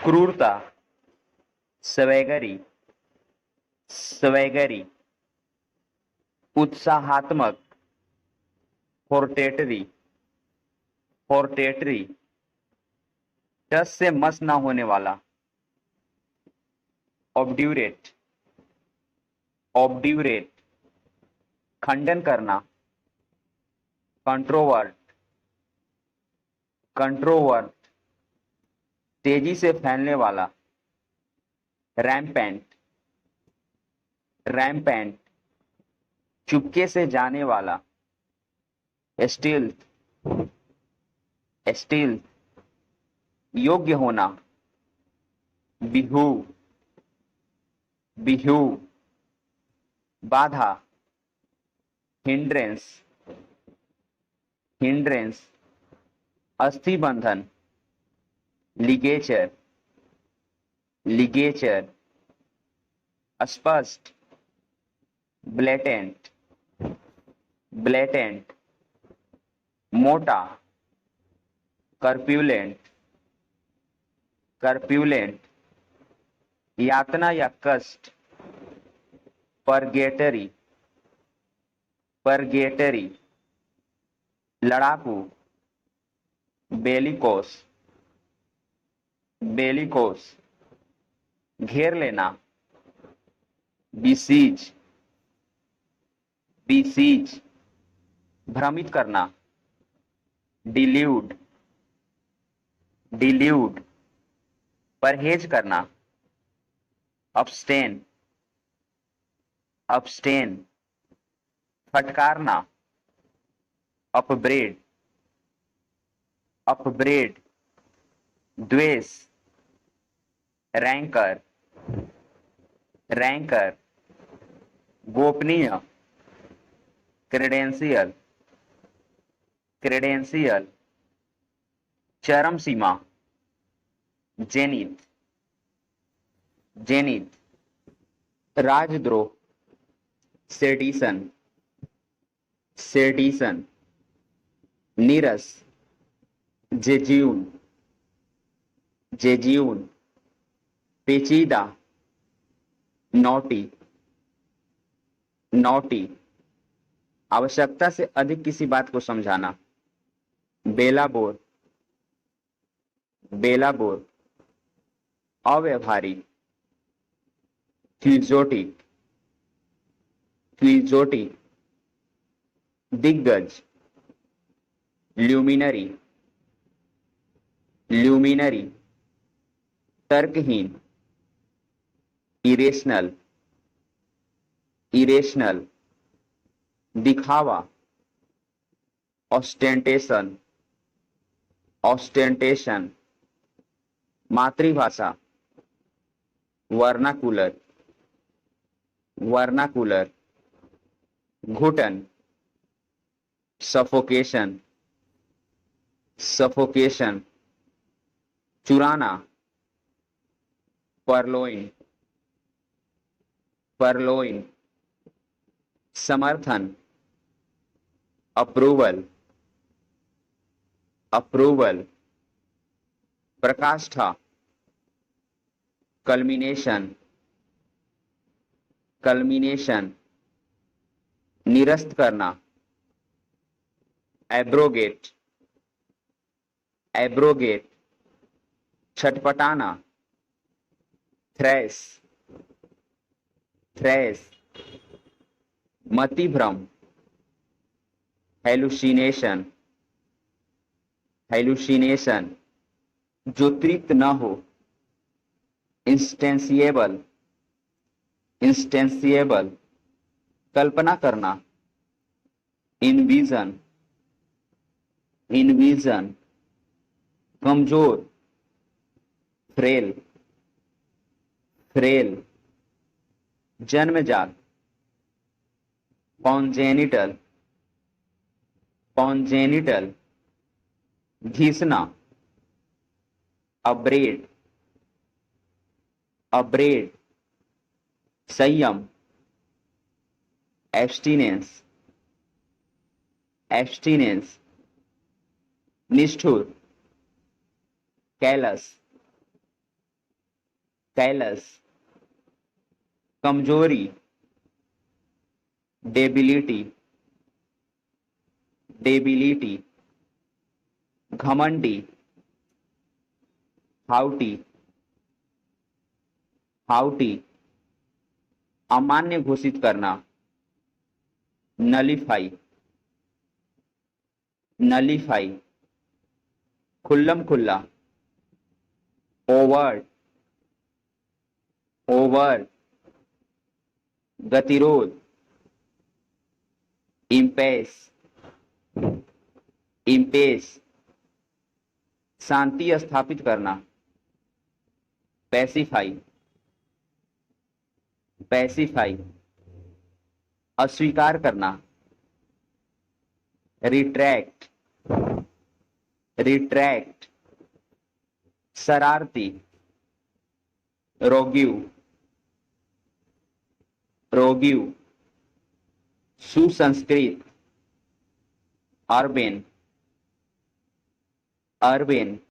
क्रूरता, स्वैगरी, स्वैगरी, उत्साहात्मक, फोर्टेटरी, फोर्टेटरी, टस से मस ना होने वाला, ऑब्ड्यूरेट, ऑब्ड्यूरेट, खंडन करना, कंट्रोवर्ट, कंट्रोवर्ट, तेजी से फैलने वाला, रैम्पेंट, रैम्पेंट, चुपके से जाने वाला, स्टील्थ, स्टील्थ, योग्य होना, बिहू, बिहू, बाधा, हिंड्रेंस, हिंड्रेंस, अस्थि बंधन, लिगेचर, लिगेचर, स्पष्ट, ब्लेटेंट, ब्लेटेंट, मोटा, कर्प्यूलेंट, कर्प्यूलेंट, यातना या कष्ट, परगेटरी, परगेटरी, लड़ाकू, बेलिकोस, बेलिकोस, घेर लेना, बिसीज, बिसीज, भ्रमित करना, डिल्यूड, डिल्यूड, परहेज करना, अब्स्टेन, अब्स्टेन, फटकारना, अपब्रेड, अपब्रेड, द्वेष, रैंकर, रैंकर, गोपनीय, क्रेडेंशियल, क्रेडेंशियल, चरम सीमा, जेनिथ, जेनिथ, राजद्रोह, सेडिशन, सेडिशन, नीरस, जेज्यून, जेज्यून, पेचीदा, नॉटी, नॉटी, आवश्यकता से अधिक किसी बात को समझाना, बेलाबोर, बेलाबोर, अव्यवहारी, क्विजोटिक, क्विजोटिक, दिग्गज, ल्यूमिनरी, ल्यूमिनरी, तर्कहीन, इरेशनल, इरेशनल, दिखावा, ऑस्टेंटेशन, ऑस्टेंटेशन, मातृभाषा, वर्नाकुलर, वर्नाकुलर, घुटन, सफोकेशन, सफोकेशन, चुराना, परलोइन, परलोइन, समर्थन, अप्रूवल, अप्रूवल, प्रकाष्ठा, कल्मिनेशन, कल्मिनेशन, निरस्त करना, एब्रोगेट, एब्रोगेट, छटपटाना, थ्रैश, थ्रैश, मतिभ्रम, हेलुसिनेशन, हेलुसिनेशन, जो तृप्त न हो, इंस्टेंसिएबल, इंस्टेंसिएबल, कल्पना करना, इनविजन, इनविजन, कमजोर, फ्रेल, फ्रेल, जन्मजात, कॉन्जेनिटल, कॉन्जेनिटल, घिसना, अब्रेड, अब्रेड, संयम, एब्स्टिनेंस, एब्स्टिनेंस, निष्ठुर, कैलस, कैलस, कमजोरी, डेबिलिटी, डेबिलिटी, घमंडी, हाउटी, हाउटी, अमान्य घोषित करना, नलीफाई, नलीफाई, खुल्लम खुल्ला, ओवर, ओवर, गतिरोध, इम्पेस, इम्पेस, शांति स्थापित करना, पैसिफाई, पैसिफाई, अस्वीकार करना, रिट्रैक्ट, रिट्रैक्ट, शरारती, रोग्यू, रोग्यू, सुसंस्कृत, अर्बेन, अर्बेन,